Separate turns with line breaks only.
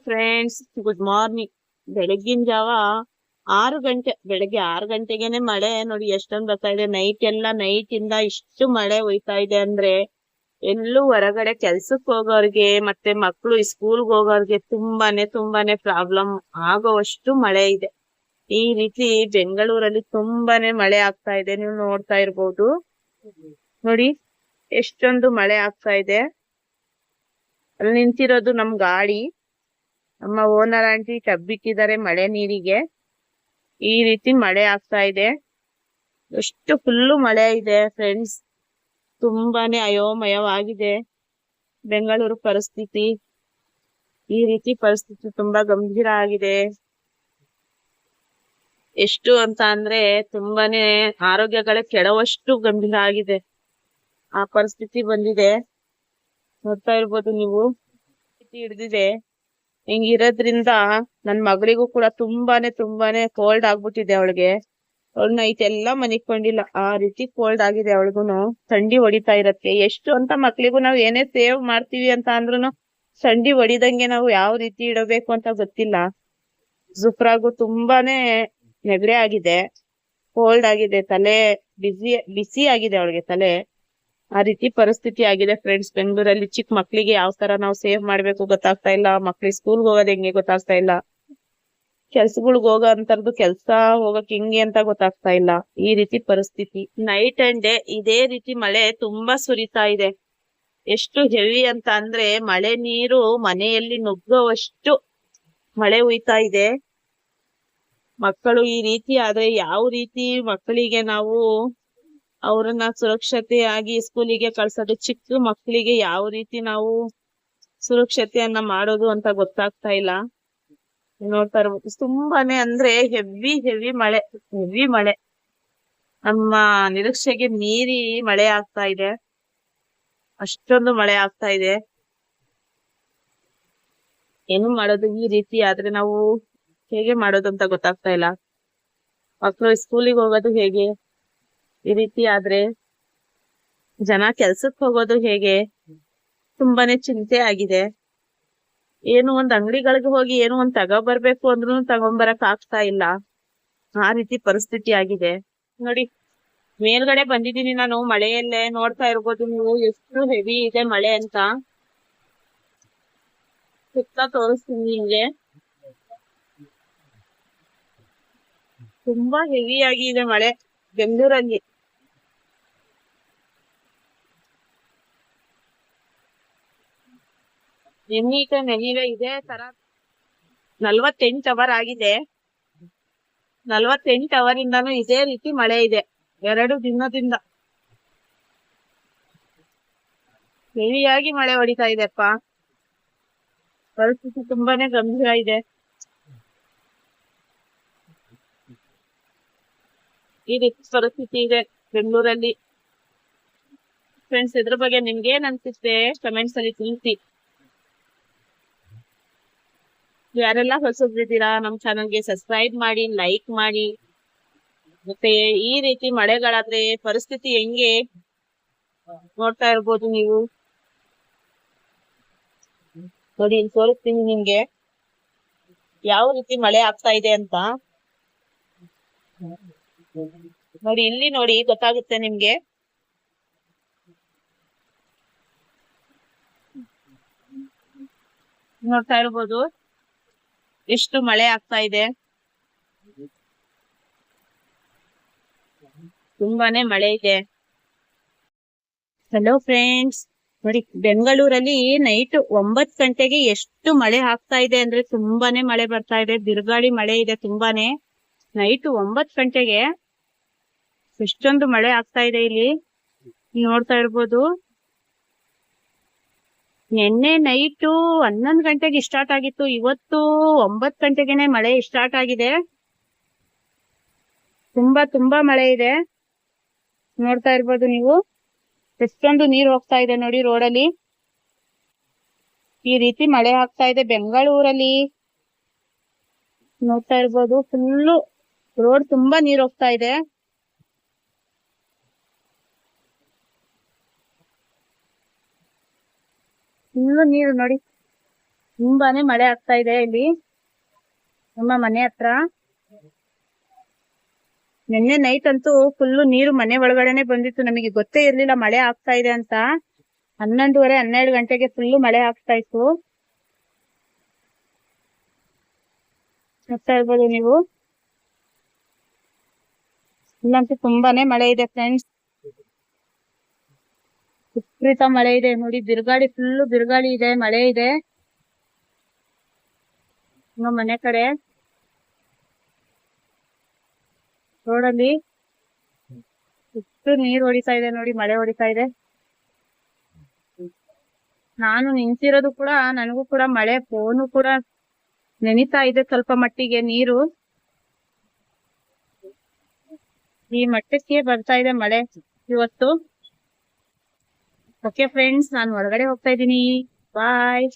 Friends, good morning. ಬೆಳಗ್ಗಿನ ಜಾವ ಬೆಳಗ್ಗೆ 6 ಗಂಟೆಗೆನೆ ಮಳೆ ನೋಡಿ ಎಷ್ಟೊಂದು ಬರ್ತಾ ಇದೆ. ನೈಟ್ ಇಂದ ಇಷ್ಟು ಮಳೆ ಹೋಯ್ತಾ ಇದೆ ಅಂದ್ರೆ ಎಲ್ಲೂ ಹೊರಗಡೆ ಕೆಲ್ಸಕ್ಕೆ ಹೋಗೋರ್ಗೆ ಮತ್ತೆ ಮಕ್ಕಳು ಸ್ಕೂಲ್ಗೆ ಹೋಗೋರ್ಗೆ ತುಂಬಾನೇ ಪ್ರಾಬ್ಲಮ್ ಆಗೋವಷ್ಟು ಮಳೆ ಇದೆ. ಈ ರೀತಿ ಬೆಂಗಳೂರಲ್ಲಿ ತುಂಬಾನೇ ಮಳೆ ಆಗ್ತಾ ಇದೆ. ನೀವು ನೋಡ್ತಾ ಇರ್ಬೋದು ನೋಡಿ ಎಷ್ಟೊಂದು ಮಳೆ ಆಗ್ತಾ ಇದೆ. ಅಲ್ಲಿ ನಿಂತಿರೋದು ನಮ್ ಗಾಡಿ. ನಮ್ಮ ಓನರ್ ಆಂಟಿ ಟಬ್ ಇಟ್ಟಿದ್ದಾರೆ ಮಳೆ ನೀರಿಗೆ. ಈ ರೀತಿ ಮಳೆ ಆಗ್ತಾ ಇದೆ. ಎಷ್ಟು ಫುಲ್ಲು ಮಳೆ ಇದೆ ಫ್ರೆಂಡ್ಸ್. ತುಂಬಾನೇ ಅಯೋಮಯವಾಗಿದೆ ಬೆಂಗಳೂರು ಪರಿಸ್ಥಿತಿ. ಈ ರೀತಿ ಪರಿಸ್ಥಿತಿ ತುಂಬಾ ಗಂಭೀರ ಆಗಿದೆ. ಎಷ್ಟು ಅಂತ ಅಂದ್ರೆ ತುಂಬಾನೇ ಆರೋಗ್ಯಗಳೇ ಕೆಡವಷ್ಟು ಗಂಭೀರ ಆಗಿದೆ. ಆ ಪರಿಸ್ಥಿತಿ ಬಂದಿದೆ. ನೋಡ್ತಾ ಇರ್ಬೋದು ನೀವು, ಹಿಡ್ದಿದೆ. ಹಿಂಗಿರೋದ್ರಿಂದ ನನ್ ಮಗಳಿಗೂ ಕೂಡ ತುಂಬಾನೇ ಕೋಲ್ಡ್ ಆಗ್ಬಿಟ್ಟಿದೆ. ಅವಳಿಗೆ ನೈಟ್ ಎಲ್ಲ ಮನಿಕೊಂಡಿಲ್ಲ, ಆ ರೀತಿ ಕೋಲ್ಡ್ ಆಗಿದೆ. ಅವಳಿಗೂನು ಥಂಡಿ ಹೊಡಿತಾ ಇರತ್ತೆ. ಎಷ್ಟು ಅಂತ ಮಕ್ಳಿಗೂ ನಾವ್ ಏನೇ ಸೇವ್ ಮಾಡ್ತೀವಿ ಅಂತ ಅಂದ್ರೂ ಥಂಡಿ ಹೊಡಿದಂಗೆ ನಾವು ಯಾವ ರೀತಿ ಇಡಬೇಕು ಅಂತ ಗೊತ್ತಿಲ್ಲ. ಜುಫ್ರಾಗೂ ತುಂಬಾನೇ ನೆಗಡಿ ಆಗಿದೆ, ಕೋಲ್ಡ್ ಆಗಿದೆ, ತಲೆ ಬಿಸಿ ಆಗಿದೆ ಅವಳಿಗೆ ತಲೆ. ಆ ರೀತಿ ಪರಿಸ್ಥಿತಿ ಆಗಿದೆ ಫ್ರೆಂಡ್ಸ್ ಬೆಂಗಳೂರಲ್ಲಿ. ಚಿಕ್ಕ ಮಕ್ಳಿಗೆ ಯಾವ ತರ ನಾವು ಸೇವ್ ಮಾಡ್ಬೇಕು ಗೊತ್ತಾಗ್ತಾ ಇಲ್ಲ. ಮಕ್ಳಿಗೆ ಸ್ಕೂಲ್ಗೆ ಹೋಗೋದ್ ಹೆಂಗೆ ಗೊತ್ತಾಗ್ತಾ ಇಲ್ಲ. ಕೆಲ್ಸಗಳ್ಗ್ ಹೋಗೋ ಅಂತರದ್ದು ಕೆಲ್ಸ ಹೋಗಕ್ ಹೆಂಗೆ ಅಂತ ಗೊತ್ತಾಗ್ತಾ ಇಲ್ಲ. ಈ ರೀತಿ ಪರಿಸ್ಥಿತಿ. ನೈಟ್ ಅಂಡ್ ಡೇ ಇದೇ ರೀತಿ ಮಳೆ ತುಂಬಾ ಸುರಿತಾ ಇದೆ. ಎಷ್ಟು ಹೆವಿ ಅಂತ ಅಂದ್ರೆ ಮಳೆ ನೀರು ಮನೆಯಲ್ಲಿ ನುಗ್ಗುವಷ್ಟು ಮಳೆ ಹುಯ್ತಾ ಇದೆ. ಮಕ್ಕಳು ಈ ರೀತಿ ಆದ್ರೆ ಯಾವ ರೀತಿ ಮಕ್ಕಳಿಗೆ ನಾವು ಅವ್ರನ್ನ ಸುರಕ್ಷತೆಯಾಗಿ ಸ್ಕೂಲಿಗೆ ಕಳ್ಸೋದು? ಚಿಕ್ಕ ಮಕ್ಕಳಿಗೆ ಯಾವ ರೀತಿ ನಾವು ಸುರಕ್ಷತೆಯನ್ನ ಮಾಡೋದು ಅಂತ ಗೊತ್ತಾಗ್ತಾ ಇಲ್ಲ. ನೋಡ್ತಾ ಇರ್ಬೋದು ತುಂಬಾನೇ ಅಂದ್ರೆ ಹೆವಿ ಮಳೆ ನಮ್ಮ ನಿರೀಕ್ಷೆಗೆ ಮೀರಿ ಮಳೆ ಆಗ್ತಾ ಇದೆ. ಅಷ್ಟೊಂದು ಮಳೆ ಆಗ್ತಾ ಇದೆ. ಏನು ಮಾಡೋದು? ಈ ರೀತಿ ಆದ್ರೆ ನಾವು ಹೇಗೆ ಮಾಡೋದು ಅಂತ ಗೊತ್ತಾಗ್ತಾ ಇಲ್ಲ. ಮಕ್ಕಳು ಸ್ಕೂಲಿಗೆ ಹೋಗೋದು ಹೇಗೆ? ಈ ರೀತಿ ಆದ್ರೆ ಜನ ಕೆಲ್ಸಕ್ಕೆ ಹೋಗೋದು ಹೇಗೆ? ತುಂಬಾನೇ ಚಿಂತೆ ಆಗಿದೆ. ಏನು ಒಂದ್ ಅಂಗಡಿಗಳಿಗೆ ಹೋಗಿ ಏನೋ ಒಂದ್ ತಗೋಬರ್ಬೇಕು ಅಂದ್ರೂ ತಗೊಂಬರಕ್ ಆಗ್ತಾ ಇಲ್ಲ. ಆ ರೀತಿ ಪರಿಸ್ಥಿತಿ ಆಗಿದೆ ನೋಡಿ. ಮೇಲ್ಗಡೆ ಬಂದಿದ್ದೀನಿ ನಾನು ಮಳೆಯಲ್ಲೇ. ನೋಡ್ತಾ ಇರ್ಬೋದು ನೀವು ಎಷ್ಟು ಹೆವಿ ಇದೆ ಮಳೆ ಅಂತ. ಸುತ್ತ ತೋರಿಸ್ತೀನಿ ನಿಮ್ಗೆ. ತುಂಬಾ ಹೆವಿ ಆಗಿದೆ ಮಳೆ ಬೆಂಗಳೂರಲ್ಲಿ. ನೆನೀವೆ ಇದೇ ತರ 48 ಅವರ್ ಆಗಿದೆ. 48 ಅವರ್ ಇಂದಾನು ಇದೇ ರೀತಿ ಮಳೆ ಇದೆ. 2 ದಿನದಿಂದ ಹೆವಿಯಾಗಿ ಮಳೆ ಹೊಡಿತಾ ಇದೆಪ್ಪ. ಪರಿಸ್ಥಿತಿ ತುಂಬಾನೇ ಗಂಭೀರ ಇದೆ. ಈ ರೀತಿ ಪರಿಸ್ಥಿತಿ ಇದೆ ಬೆಂಗಳೂರಲ್ಲಿ ಫ್ರೆಂಡ್ಸ್. ಇದ್ರ ಬಗ್ಗೆ ನಿಮ್ಗೆ ಏನ್ ಅನ್ಸುತ್ತೆ ಕಮೆಂಟ್ಸ್ ಅಲ್ಲಿ ತಿಳಿಸಿ. ಯಾರೆಲ್ಲ ಹೊಸಬ್ರಿದ್ದೀರಾ ನಮ್ ಚಾನಲ್ಗೆ ಸಬ್ಸ್ಕ್ರೈಬ್ ಮಾಡಿ, ಲೈಕ್ ಮಾಡಿ. ಮತ್ತೆ ಈ ರೀತಿ ಮಳೆಗಳಾದ್ರೆ ಪರಿಸ್ಥಿತಿ ಹೆಂಗೆ ನೋಡ್ತಾ ಇರ್ಬೋದು ನೀವು. ನೋಡಿ ಇಲ್ಲಿ ತೋರಿಸ್ತೀನಿ ನಿಮ್ಗೆ ಯಾವ ರೀತಿ ಮಳೆ ಆಗ್ತಾ ಇದೆ ಅಂತ. ನೋಡಿ ಇಲ್ಲಿ ನೋಡಿ ಗೊತ್ತಾಗುತ್ತೆ ನಿಮ್ಗೆ. ನೋಡ್ತಾ ಇರ್ಬೋದು ಎಷ್ಟು ಮಳೆ ಆಗ್ತಾ ಇದೆ. ತುಂಬಾನೇ ಮಳೆ ಇದೆ. ಹಲೋ ಫ್ರೆಂಡ್ಸ್, ನೋಡಿ ಬೆಂಗಳೂರಲ್ಲಿ ನೈಟ್ 9 ಗಂಟೆಗೆ ಎಷ್ಟು ಮಳೆ ಆಗ್ತಾ ಇದೆ ಅಂದ್ರೆ ತುಂಬಾನೇ ಮಳೆ ಬರ್ತಾ ಇದೆ. ಬಿರುಗಾಳಿ ಮಳೆ ಇದೆ ತುಂಬಾನೇ. ನೈಟ್ 9 ಗಂಟೆಗೆ ಎಷ್ಟೊಂದು ಮಳೆ ಆಗ್ತಾ ಇದೆ ಇಲ್ಲಿ ನೋಡ್ತಾ ಇರ್ಬೋದು. ನಿನ್ನೆ ನೈಟು 11 ಗಂಟೆಗೆ ಸ್ಟಾರ್ಟ್ ಆಗಿತ್ತು. ಇವತ್ತು 9 ಗಂಟೆಗೆನೆ ಮಳೆ ಸ್ಟಾರ್ಟ್ ಆಗಿದೆ. ತುಂಬಾ ಮಳೆ ಇದೆ. ನೋಡ್ತಾ ಇರ್ಬೋದು ನೀವು ಎಷ್ಟೊಂದು ನೀರು ಹೋಗ್ತಾ ಇದೆ ನೋಡಿ ರೋಡಲ್ಲಿ. ಈ ರೀತಿ ಮಳೆ ಆಗ್ತಾ ಇದೆ ಬೆಂಗಳೂರಲ್ಲಿ. ನೋಡ್ತಾ ಇರ್ಬೋದು ಫುಲ್ಲು ರೋಡ್ ತುಂಬಾ ನೀರು ಹೋಗ್ತಾ ಇದೆ. ಫುಲ್ಲು ನೀರು ನೋಡಿ. ತುಂಬಾನೇ ಮಳೆ ಆಗ್ತಾ ಇದೆ ಇಲ್ಲಿ ನಮ್ಮ ಮನೆ ಹತ್ರ. ನಿನ್ನೆ ನೈಟ್ ಅಂತೂ ಫುಲ್ಲು ನೀರು ಮನೆ ಒಳಗಡೆನೆ ಬಂದಿತ್ತು. ನಮಗೆ ಗೊತ್ತೇ ಇರ್ಲಿಲ್ಲ ಮಳೆ ಆಗ್ತಾ ಇದೆ ಅಂತ. 11:30 12 ಗಂಟೆಗೆ ಫುಲ್ಲು ಮಳೆ ಆಗ್ತಾ ಇತ್ತು. ನೋಡ್ತಾ ಇರ್ಬೋದು ನೀವು. ಇಲ್ಲಂತೂ ತುಂಬಾನೇ ಮಳೆ ಇದೆ ಫ್ರೆಂಡ್ಸ್. ವಿಪರೀತ ಮಳೆ ಇದೆ ನೋಡಿ. ಬಿರುಗಾಳಿ, ಫುಲ್ಲು ಬಿರುಗಾಳಿ ಇದೆ, ಮಳೆ ಇದೆ ನಮ್ಮ ಮನೆ ಕಡೆ. ರೋಡಲ್ಲಿ ಎಷ್ಟು ನೀರ್ ಹೊಡಿತಾ ಇದೆ ನೋಡಿ, ಮಳೆ ಹೊಡಿತಾ ಇದೆ. ನಾನು ನಿಂತಿರೋದು ಕೂಡ, ನನಗೂ ಕೂಡ ಮಳೆ, ಫೋನು ಕೂಡ ನೆನಿತಾ ಇದೆ ಸ್ವಲ್ಪ ಮಟ್ಟಿಗೆ. ನೀರು ಈ ಮಟ್ಟಕ್ಕೆ ಬರ್ತಾ ಇದೆ ಮಳೆ ಇವತ್ತು. ಓಕೆ ಫ್ರೆಂಡ್ಸ್, ನಾನು ಹೊರಗಡೆ ಹೋಗ್ತಾ ಇದ್ದೀನಿ. ಬಾಯ್.